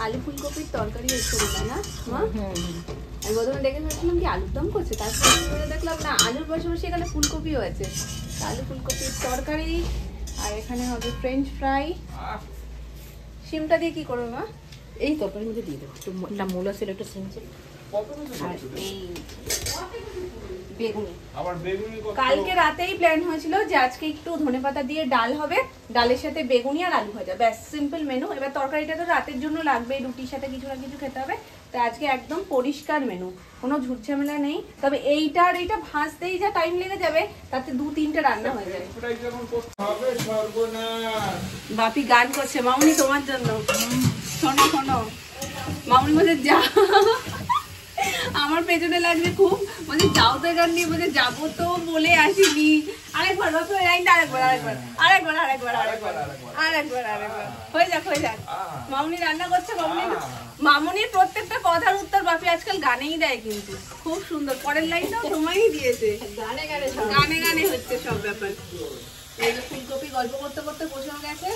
আলু ফুলকপির তরকারি হচ্ছে না মা? আমি প্রথমে দেখে ভাবছিলাম কি আলুর দম করছে, তারপরে দেখলাম না আলুর পাশাপাশি এখানে ফুলকপিও আছে। আলু ফুলকপির তরকারি, আর এখানে হবে ফ্রেঞ্চ ফ্রাই। শিমটা দিয়ে কি করবে মা? এই তরকারির মধ্যে দিয়ে দেবো, একটু মূলা ছিল, একটু সিম ছিল, আর এই বেগুনি। কালকে রাতেই প্ল্যান হয়েছিল যে আজকে একটু ধনেপাতা দিয়ে ডাল হবে, ডালের সাথে বেগুনি আর আলু ভাজা, ব্যাস সিম্পল মেনু। এবার তরকারিটা তো রাতের জন্য লাগবে, রুটির সাথে কিছু না কিছু খেতে হবে, তো আজকে একদম পরিষ্কার মেনু, কোনো ঝুট ঝামেলা নেই। তবে এইটা আর এইটা ভাজতেই যা টাইম লেগে যাবে, তাতে 2-3টে রান্না হয়ে যাবে। বাপি গান করছে মামুনি তোমার জন্য, শোনো শোনো। মামুনি বলছে যা, আমার পেছনে লাগছে খুব, বলছে যাও তো গান নিয়ে, বলছে যাবো তো বলে আসিনি। আরেকবার হয়ে যাক হয়ে যাক। মামুনি রান্না করছে, মামুনির প্রত্যেকটা কথার উত্তর বাপি আজকাল গানেই দেয়, কিন্তু খুব সুন্দর। পরের লাইনটাও সময়ই দিয়েছে, গানে গানে হচ্ছে সব ব্যাপার। এই যে ফুলকপি গল্প করতে করতে বসে গেছে।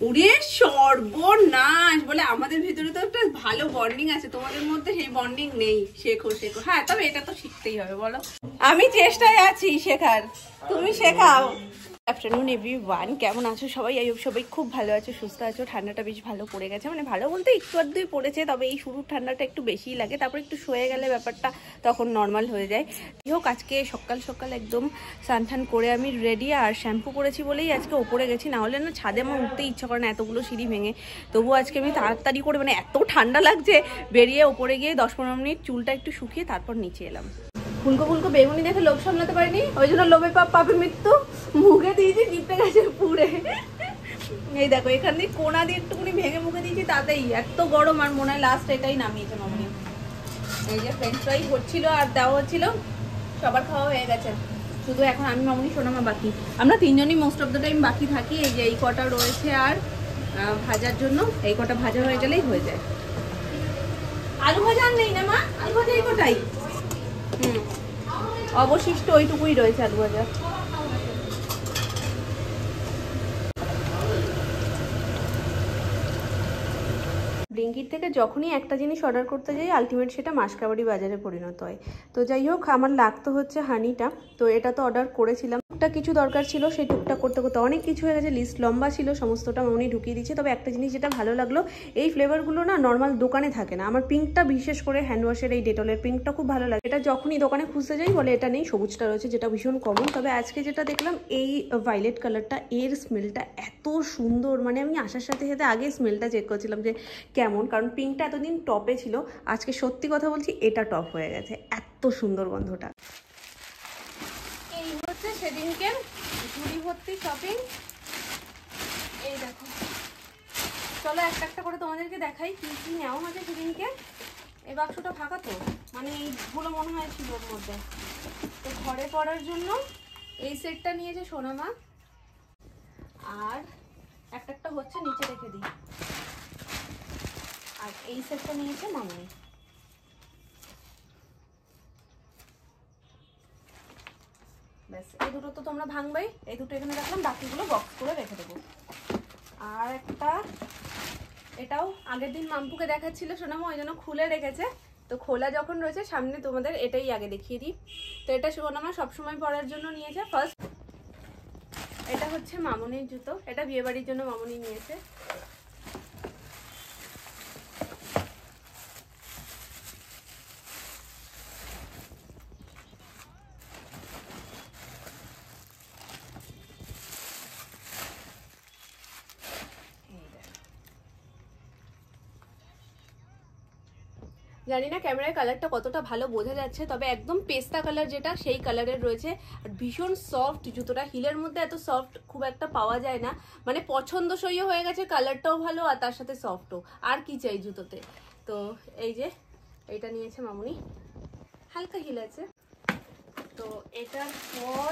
উড়ে সর্বনাশ, বলে আমাদের ভিতরে তো একটা ভালো বন্ডিং আছে, তোমাদের মধ্যে সেই বন্ডিং নেই। শেখো শেখো, হ্যাঁ তবে এটা তো শিখতেই হবে, বলো। আমি চেষ্টায় আছি শেখার, তুমি শেখাও। আফটারনুন এভরিওয়ান, কেমন আছো সবাই? সবাই খুব ভালো আছো, সুস্থ আছো। ঠান্ডাটা বেশ ভালো পড়ে গেছে, মানে ভালো বলতে একটু আধটুই পড়েছে, তবে এই শুরুর ঠান্ডাটা একটু বেশিই লাগে, তারপর একটু শুয়ে গেলে ব্যাপারটা তখন নর্মাল হয়ে যায়। যাই হোক, আজকে সকাল সকাল একদম স্নান টান করে আমি রেডি, আর শ্যাম্পু করেছি বলেই আজকে ওপরে গেছি, না হলে না ছাদে আমার উঠতে ইচ্ছা করে না, এতগুলো সিঁড়ি ভেঙে। তবু আজকে আমি তাড়াতাড়ি করে, মানে এত ঠান্ডা লাগছে, বেরিয়ে ওপরে গিয়ে 10-15 মিনিট চুলটা একটু শুকিয়ে তারপর নিচে এলাম। ফুলকো ফুলকো বেগুনি দেখে লোভ সামলাতে পারিনি, ওই জন্য লোভে পাপ পাপে মৃত্যু, মুখে দিয়েছি চিপটে গেছে পুড়ে। এই দেখো এখান দিয়ে কোনা দিয়ে একটুখানি ভেঙে মুখে দিয়েছি, তাতেই এত গরম। আর মনে হয় লাস্ট এটাই নামিয়েছে মামনি। এই যে ফ্রেঞ্চ ফ্রাই হচ্ছিল আর দেওয়া হচ্ছিল, সবার খাওয়া হয়ে গেছে, শুধু এখন আমি মামনি সোনামা বাকি। আমরা তিনজনই মোস্ট অফ দ্য টাইম বাকি থাকি। এই যে এই কটা রয়েছে, আর ভাজার জন্য এই কটা ভাজা হয়ে গেলেই হয়ে যায়। আলু ভাজা আর নেই না মা? আলু ভাজা এই কটাই, অবশিষ্ট ওইটুকুই রয়েছে আলু ভাজা। ব্লিঙ্কিট থেকে যখনই একটা জিনিস অর্ডার করতে যাই, আলটিমেট সেটা মাসকাবাড়ি বাজারে পরিণত হয়। তো যাই হোক, আমার লাগতো হচ্ছে হানিটা, তো এটা তো অর্ডার করেছিলাম। টুকটাক কিছু দরকার ছিল, সেই টুকটাক করতে করতে অনেক কিছু হয়ে গেছে, লিস্ট লম্বা ছিল, সমস্তটা মামনি ঢুকিয়ে দিচ্ছে। তবে একটা জিনিস যেটা ভালো লাগলো, এই ফ্লেভারগুলো না নর্মাল দোকানে থাকে না। আমার পিঙ্কটা, বিশেষ করে হ্যান্ডওয়াশের এই ডেটলের পিঙ্কটা খুব ভালো লাগে। এটা যখনই দোকানে খুঁজতে যাই বলে এটা নেই, সবুজটা রয়েছে যেটা ভীষণ কমন। তবে আজকে যেটা দেখলাম, এই ভায়োলেট কালারটা, এর স্মেলটা এত সুন্দর, মানে আমি আসার সাথে সাথে আগে স্মেলটা চেক করছিলাম যে কেমন, কারণ পিঙ্কটা এতদিন টপে ছিল, আজকে সত্যি কথা বলছি এটা টপ হয়ে গেছে, এত সুন্দর গন্ধটা। এই হচ্ছে সেদিনকে ঝুড়ি ভর্তি শপিং। এই দেখো, চলো একটা একটা করে তোমাদেরকে দেখাই কি কি নেওয়া হয়েছে সেদিনকে। এই বাক্সটা ফাঁকা তো, মানে এইগুলো মনে হয় ছিল ওর মধ্যে। তো ঘরে পড়ার জন্য এই সেটটা নিয়েছে সোনামা, আর একটা একটা হচ্ছে নিচে রেখে দিই, আর এই সেটটা নিয়েছে মামনি। ব্যাস, এই দুটো তো তোমরা ভাঙবাই, এই দুটো এখানে রাখলাম, বাকিগুলো বক্স করে রেখে দেবো। আর একটা, এটাও আগের দিন মাম্পুকে দেখাচ্ছিল সোনামা, ওই জন্য খুলে রেখেছে। তো খোলা যখন রয়েছে সামনে, তোমাদের এটাই আগে দেখিয়ে দিই। তো এটা সোনামা সবসময় পরার জন্য নিয়েছে। ফার্স্ট এটা হচ্ছে মামনির জুতো, এটা বিয়ে বাড়ির জন্য মামনি নিয়েছে। জানি না ক্যামেরায় কালারটা কতটা ভালো বোঝা যাচ্ছে, তবে একদম পেস্তা কালার যেটা, সেই কালারের রয়েছে। আর ভীষণ সফট জুতোটা, হিলের মধ্যে এত সফট খুব একটা পাওয়া যায় না, মানে পছন্দসই হয়ে গেছে, কালারটাও ভালো আর তার সাথে সফটও, আর কি চাই জুতোতে। তো এই যে এইটা নিয়েছে মামুনি, হালকা হিল আছে। তো এটার পর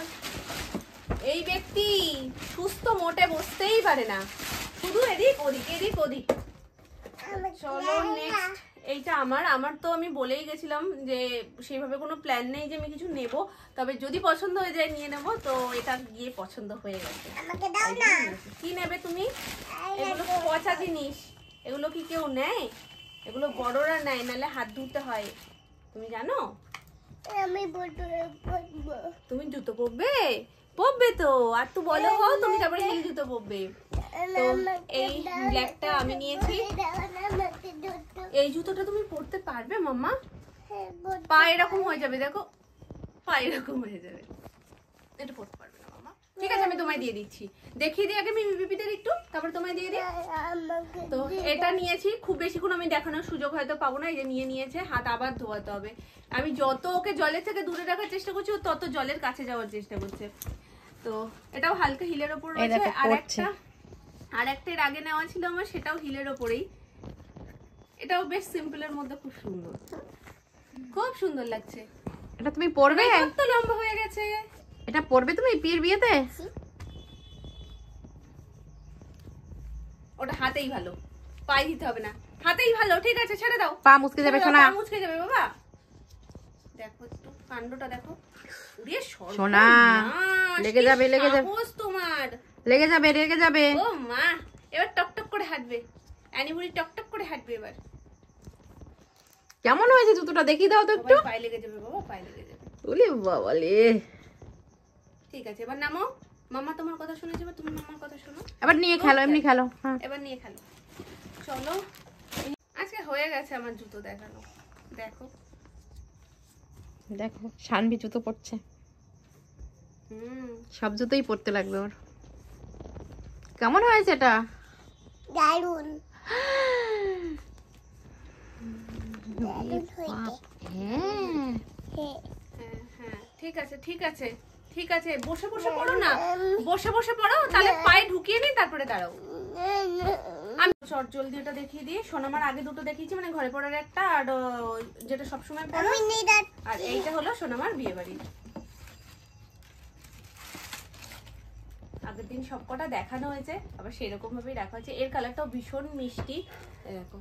এই ব্যক্তি সুস্থ মোটে বসতেই পারে না, শুধু এদিক ওদিক এদিক ওদিক। চলো নেক্সট এইটা আমার তো আমি বলেই গেছিলাম যে সেইভাবে কোনো প্ল্যান নেই যে আমি কিছু নেব, তবে যদি পছন্দ হয়ে যায় নিয়ে নেব। তো এটা গিয়ে পছন্দ হয়ে গেছে। কি নেবে তুমি? এগুলো পচা জিনিস, এগুলো কি কেউ নেয়? এগুলো বড়রা নেয়, নাহলে হাত ধুতে হয়, তুমি জানো? তুমি জুতো পরবে তো, আর তো বলো হো তুমি তারপরে হিল জুতো পরবে। তো এই ব্ল্যাকটা আমি নিয়েছি। এই জুতোটা তুমি পরতে পারবে মাম্মা? পা এরকম হয়ে যাবে, দেখো পা এরকম হয়ে যাবে, এটা পরতে পারবে না মাম্মা। ঠিক আছে আমি তোমায় দিয়ে দিচ্ছি, দেখিয়ে দিই আগে বিপিদের একটু, তারপর তোমায় দিয়ে দিই। তো এটা নিয়েছি, খুব বেশিক্ষণ আমি দেখানোর সুযোগ হয়তো পাবো না। এই যে নিয়েছে, হাত আবার ধোয়াতে হবে। আমি যত ওকে জলের থেকে দূরে রাখার চেষ্টা করছি, ও তত জলের কাছে যাওয়ার চেষ্টা করছে। তো এটাও হালকা হিলের ওপর রয়েছে। আর একটা এর আগে নেওয়া ছিল আমার, সেটাও হিলের ওপরেই। এটাও বেশ সিম্পলের মধ্যে খুব সুন্দর, খুব সুন্দর লাগছে। এটা তুমি পরবে? কত লম্বা হয়ে গেছে। এটা পরবে তুমি পিয়ের বিয়েতে? ওটা হাতেই ভালো, পায়ে দিতে হবে না, হাতেই ভালো। ঠিক আছে ছেড়ে দাও, পা মুছকে যাবে সোনা, পা মুছকে যাবে বাবা। দেখো একটু কাণ্ডটা দেখো। ওরে সোনা, লেগে যাবে তোমার, লেগে যাবে। ও মা, এবার টকটক করে হাঁটবে, অ্যানিবুড়ি টকটক করে হাঁটবে এবার। কেমন হয়েছে জুতোটা দেখিয়ে দাও তো একটু। পায়ে লেগে যাবে বাবা, পায়ে লেগে যাবে। ওরে বাবা লে। ঠিক আছে এবার নামো। মামা তোমার কথা শুনেছে, এবার তুমি মামার কথা শোনো। এবার নিয়ে খেলো, এমনি খেলো। হ্যাঁ এবার নিয়ে খেলো। চলো, আজকে হয়ে গেছে আমার জুতো দেখানো। দেখো দেখো শানভি জুতো পরছে। সব জুতোই পরতে লাগবে ওর। কেমন হয়েছে এটা? দারুন। হ্যাঁ ঠিক আছে ঠিক আছে ঠিক আছে, বসে বসে পড়ো না, বসে বসে পড়ো, তাহলে পায়ে ঢুকিয়ে নি তারপরে দাঁড়াও। আমি চট জলদি এটা দেখিয়ে দিই। সোনামার আগে দুটো দেখিয়েছি, মানে ঘরে পড়ার একটা, আর যেটা সবসময় পড়ো, আর এইটা হলো সোনামার বিয়ে বাড়ির। আগের দিন সবকটা দেখানো হয়েছে, আবার সেরকম ভাবেই রাখা হয়েছে। এর কালারটাও ভীষণ মিষ্টি, দেখো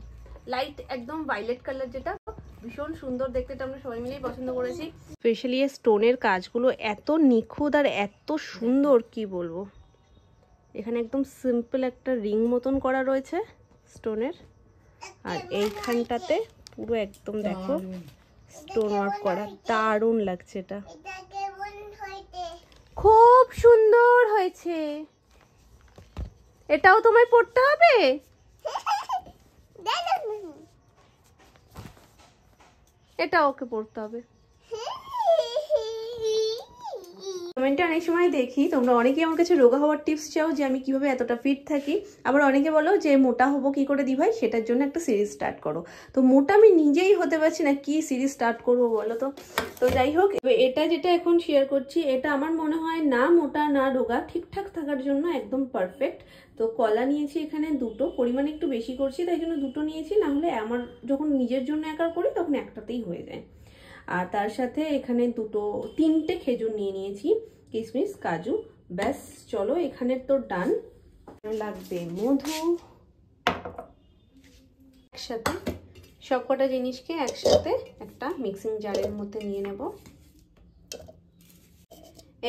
লাইট একদম ভায়োলেট কালার, যেটা ভীষণ সুন্দর দেখতে, এটা আমরা সবাই মিলেই পছন্দ করেছি। স্পেশালি এই স্টোনের কাজগুলো এত নিখুঁত আর এত সুন্দর, কি বলবো। এখানে একদম সিম্পল একটা রিং মতন করা রয়েছে স্টোনের, আর এইখানটাতে পুরো একদম দেখো স্টোন ওয়ার্ক করা, দারুণ লাগছে। এটা খুব সুন্দর হয়েছে। এটাও তোমায় পড়তে হবে? এটা ওকে পড়তে হবে। কমেন্টে অনেক সময় দেখি তোমরা অনেকেই আমার কাছে রোগা হওয়ার টিপস চাও, যে আমি কিভাবে এতটা ফিট থাকি। আবার অনেকে বলো যে মোটা হবো কি করে দি ভাই, সেটার জন্য একটা সিরিজ স্টার্ট করো। তো মোটা আমি নিজেই হতে পারছি না, কি সিরিজ স্টার্ট করবো বলো তো। তো যাই হোক, এটা যেটা এখন শেয়ার করছি, এটা আমার মনে হয় না মোটা না রোগা, ঠিকঠাক থাকার জন্য একদম পারফেক্ট। তো কলা নিয়েছি এখানে দুটো, পরিমাণ একটু বেশি করছি তাই জন্য দুটো নিয়েছি, না হলে আমার যখন নিজের জন্য একা করি তখন একটাতেই হয়ে যায়। আর তার সাথে এখানে তিনটে খেজুর নিয়ে নিয়েছি, কিশমিশ কাজু। ব্যাস চলো এখানে তো ডান। লাগবে মধু, একসাথে সবকটা জিনিসকে একসাথে একটা মিক্সিং জারের মধ্যে নিয়ে নেব।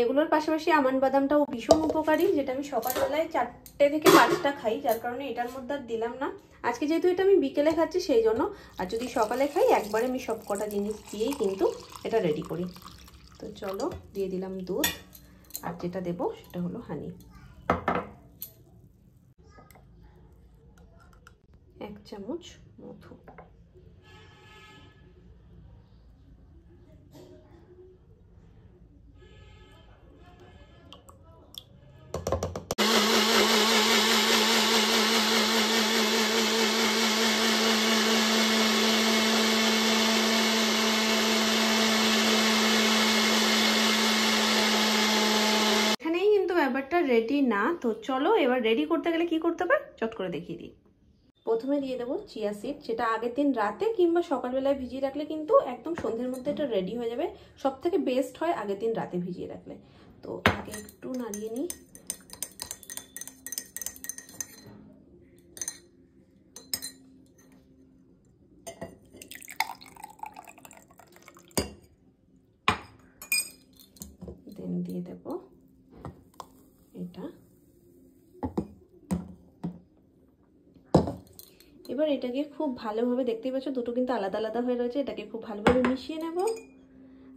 এগুলোর পাশাপাশি আমন্ড বাদামটাও ভীষণ উপকারী, যেটা আমি সকালবেলায় 4টে থেকে 5টা খাই, যার কারণে এটার মধ্যে আর দিলাম না। আজকে যেহেতু এটা আমি বিকেলে খাচ্ছি সেই জন্য, আর যদি সকালে খাই একবারে আমি সব কটা জিনিস দিয়েই কিন্তু এটা রেডি করি। তো চলো দিয়ে দিলাম দুধ, আর যেটা দেব সেটা হলো হানি। 1 চামচ মধু। ব্যাপারটা রেডি না। তো চলো এবার রেডি করতে গেলে কি করতে হবে চট করে দেখিয়ে দিই। প্রথমে দিয়ে দেবো চিয়া সিড, যেটা আগের দিন রাতে কিংবা সকালবেলায় ভিজিয়ে রাখলে কিন্তু একদম সন্ধ্যের মধ্যে এটা রেডি হয়ে যাবে। সব থেকে বেস্ট হয় আগের দিন রাতে ভিজিয়ে রাখলে। তো আগে একটু নাড়িয়ে নিই। দেব এটা। এবার এটাকে খুব ভালোভাবে, দেখতেই পাচ্ছ দুটো কিন্তু আলাদা আলাদা হয়ে রয়েছে, এটাকে খুব ভালোভাবে মিশিয়ে নেব।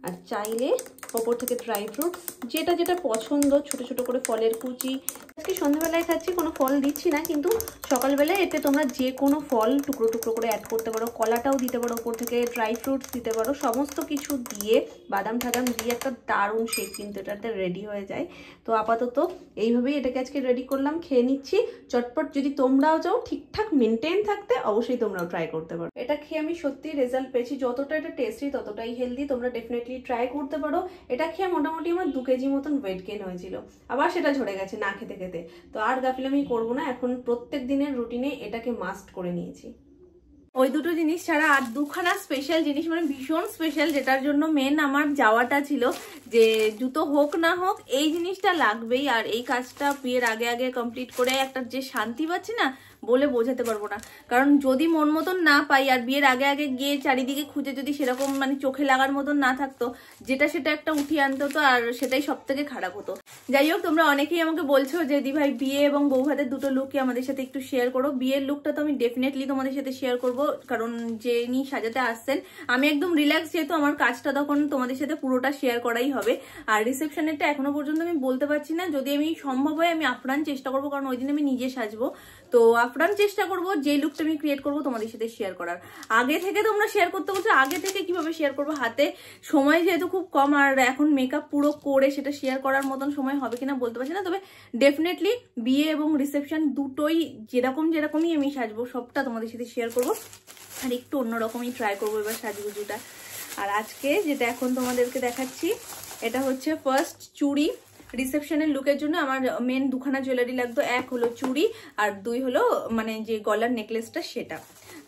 আর চাইলে ওপর থেকে ড্রাই ফ্রুটস যেটা যেটা পছন্দ, ছোট ছোট করে ফলের কুচি, আজকে সন্ধ্যাবেলায় খাচ্ছি, কোনো ফল দিচ্ছি না, কিন্তু সকালবেলায় এতে তোমরা যে কোনো ফল টুকরো টুকরো করে অ্যাড করতে পারো, কলাটাও দিতে পারো, ওপর থেকে ড্রাই ফ্রুটস দিতে পারো, সমস্ত কিছু দিয়ে বাদাম ঠাদাম দিয়ে একটা দারুণ শেক কিন্তু এটাতে রেডি হয়ে যায়। তো আপাতত এইভাবেই এটাকে আজকে রেডি করলাম, খেয়ে নিচ্ছি চটপট। যদি তোমরাও চাও ঠিকঠাক মেনটেন থাকতে, অবশ্যই তোমরাও ট্রাই করতে পারো। এটা খেয়ে আমি সত্যি রেজাল্ট পেয়েছি, যতটা এটা টেস্টি ততটাই হেলদি, তোমরা ডেফিনেটলি ট্রাই করতে পারো। এটা খেয়ে মোটামুটি আমার 2 কেজি মতন ওয়েট গেইন হয়েছিল, আবার সেটা ঝরে গেছে না খেতে খেতে। তো আর গাফিলামি করবো না, এখন প্রত্যেক দিনের রুটিনে এটাকে মাস্ট করে নিয়েছি। ওই দুটো জিনিস ছাড়া আর দুখানা স্পেশাল জিনিস, মানে ভীষণ স্পেশাল, যেটার জন্য মেন আমার যাওয়াটা ছিল, যে জুতো হোক না হোক এই জিনিসটা লাগবেই। আর এই কাজটা বিয়ের আগে আগে কমপ্লিট করে একটা যে শান্তি পাচ্ছি না, বলে বোঝাতে পারবো না। কারণ যদি মন মতন না পাই, আর বিয়ের আগে আগে গিয়ে চারিদিকে খুঁজে যদি সেরকম মানে চোখে লাগার মতন না থাকতো, যেটা সেটা একটা উঠিয়ে আনতে হতো, আর সেটাই সব থেকে খারাপ হতো। যাই হোক, তোমরা অনেকেই আমাকে বলছো যে দি ভাই বিয়ে এবং বৌভাতের দুটো লুকই আমাদের সাথে একটু শেয়ার করো। বিয়ের লুকটা তো আমি ডেফিনেটলি তোমাদের সাথে শেয়ার করবো, কারণ যিনি সাজাতে আসছেন আমি একদম রিল্যাক্স, যেহেতু আমার কাজটা তখন তোমাদের সাথে পুরোটা শেয়ার করাই হবে। আর রিসেপশনেরটা এখনো পর্যন্ত আমি বলতে পারছি না, যদি আমি সম্ভব হয় আমি আপ্রাণ চেষ্টা করবো, কারণ ওই দিন আমি নিজে সাজবো। তো আপ্রাণ চেষ্টা করবো যে লুকটা আমি ক্রিয়েট করবো তোমাদের সাথে শেয়ার করার। আগে থেকে তোমরা শেয়ার করতে বলছো, আগে থেকে কিভাবে শেয়ার করবো, হাতে সময় যেহেতু খুব কম, আর এখন মেকআপ পুরো করে সেটা শেয়ার করার মতন সময় হবে কিনা বলতে পারছি না। তবে ডেফিনেটলি বিয়ে এবং রিসেপশন দুটোই যেরকমই আমি সাজবো সবটা তোমাদের সাথে শেয়ার করবো, আর একটু অন্যরকমই ট্রাই করবো এবার সাজগুজুটা। আর আজকে যেটা এখন তোমাদেরকে দেখাচ্ছি, এটা হচ্ছে ফার্স্ট চুড়ি। রিসেপশনের লুকের জন্য আমার মেন দুখানা জুয়েলারি লাগতো, এক হলো চুড়ি আর দুই হলো মানে যে গলার নেকলেসটা সেটা।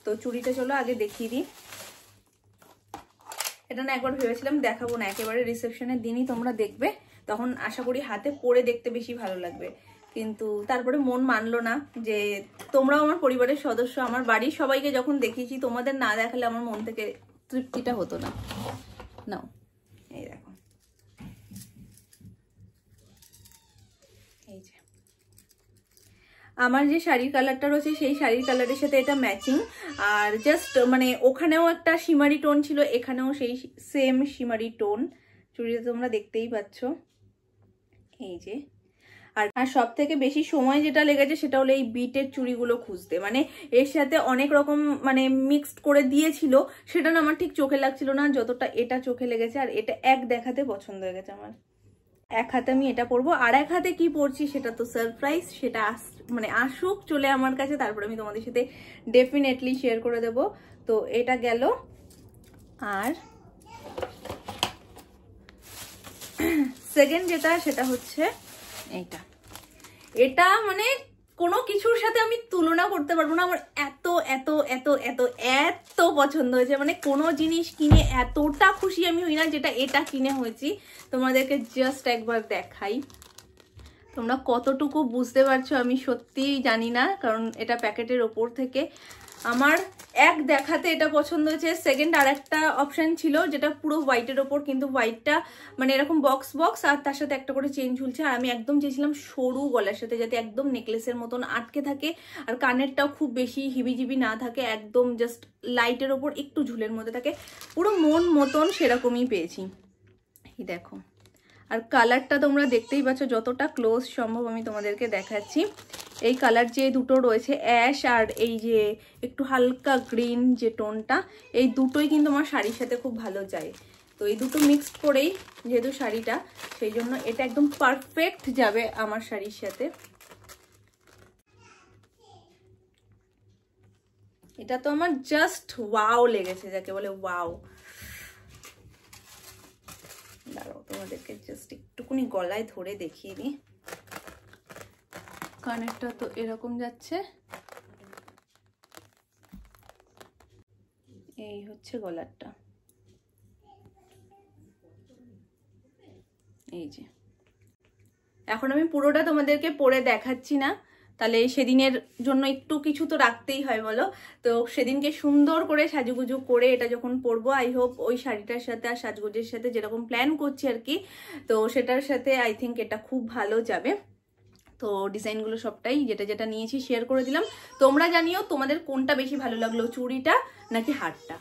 তো চুড়িটা চলো আগে দেখিয়ে দিই। এটা না একবার ভেবেছিলাম দেখাবো না, একেবারে রিসেপশনের দিনই তোমরা দেখবে, তখন আশা করি হাতে পরে দেখতে বেশি ভালো লাগবে। কিন্তু তারপরে মন মানলো না, যে তোমরাও আমার পরিবারের সদস্য, আমার বাড়ির সবাইকে যখন দেখিয়েছি, তোমাদের না দেখালে আমার মন থেকে তৃপ্তিটা হতো না। নাও এই দেখো, এই যে আমার যে শাড়ির কালারটা রয়েছে সেই শাড়ির কালারের সাথে এটা ম্যাচিং। আর জাস্ট মানে ওখানেও একটা শিমারি টোন ছিল, এখানেও সেই সেম শিমারি টোন। চুড়িটা তোমরা দেখতেই পাচ্ছ, এই যে। আর সব থেকে বেশি সময় যেটা লেগেছে সেটা হলো এই বিটের চুড়িগুলো খুঁজতে, মানে এর সাথে অনেক রকম মানে মিক্সড করে দিয়েছিল, সেটা না আমার ঠিক চোখে লাগছিল না যতটা এটা চোখে লেগেছে। আর এটা এক দেখাতে পছন্দ হয়ে গেছে আমার। এক হাতে আমি এটা পরবো, আর এক হাতে কি পরছি সেটা তো সারপ্রাইজ, সেটা মানে আসুক চলে আমার কাছে, তারপরে আমি তোমাদের সাথে ডেফিনেটলি শেয়ার করে দেব। তো এটা গেল। আর সেকেন্ড যেটা, সেটা হচ্ছে এইটা। এটা মানে কোনো কিছুর সাথে আমি তুলনা করতে পারবো না, আমার এত এত এত এত এত পছন্দ হয়েছে। মানে কোনো জিনিস কিনে এতটা খুশি আমি হই না যেটা এটা কিনে হয়েছি। তোমাদেরকে জাস্ট একবার দেখাই, তোমরা কতটুকু বুঝতে পারছো আমি সত্যিই জানি না, কারণ এটা প্যাকেটের ওপর থেকে আমার এক দেখাতে এটা পছন্দ হয়েছে। সেকেন্ড আর একটা অপশন ছিল যেটা পুরো হোয়াইটের ওপর, কিন্তু হোয়াইটটা মানে এরকম বক্স বক্স আর তার সাথে একটা করে চেন ঝুলছে, আর আমি একদম চেয়েছিলাম সরু গলার সাথে, যাতে একদম নেকলেসের মতন আটকে থাকে, আর কানেরটাও খুব বেশি হিবিজিবি না থাকে, একদম জাস্ট লাইটের ওপর একটু ঝুলের মধ্যে থাকে, পুরো মন মতন সেরকমই পেয়েছি। এই দেখো, আর কালারটা তোমরা দেখতেই পাচ্ছ, যতটা ক্লোজ সম্ভব আমি তোমাদেরকে দেখাচ্ছি। এই কালার যে দুটো রয়েছে, অ্যাশ আর এই যে একটু হালকা গ্রিন যে টোনটা, এই দুটোই কিন্তু আমার শাড়ির সাথে খুব ভালো যায়। তো এই দুটো মিক্সড করেই যেহেতু শাড়িটা, সেই জন্য এটা একদম পারফেক্ট যাবে আমার শাড়ির সাথে। এটা তো আমার জাস্ট ওয়াও লেগেছে, যাকে বলে ওয়াও। দাঁড়াও তোমাদেরকে জাস্ট একটুকুনি গলায় ধরে দেখিয়ে দিই। কানেরটা তো এরকম যাচ্ছে, এই হচ্ছে গলারটা, এই যে। এখন আমি পুরোটা তোমাদেরকে পরে দেখাচ্ছি না, তাহলে সেদিনের জন্য একটু কিছু তো রাখতেই হয় বলো। তো সেদিনকে সুন্দর করে সাজুগুজু করে এটা যখন পরবো, আই হোপ ওই শাড়িটার সাথে আর সাজগোজের সাথে যেরকম প্ল্যান করছি আর কি, তো সেটার সাথে আই থিঙ্ক এটা খুব ভালো যাবে। তো ডিজাইনগুলো সবটাই যেটা যেটা নিয়েছি শেয়ার করে দিলাম। তোমরা জানিও তোমাদের কোনটা বেশি ভালো লাগলো, চুড়িটা নাকি হারটা।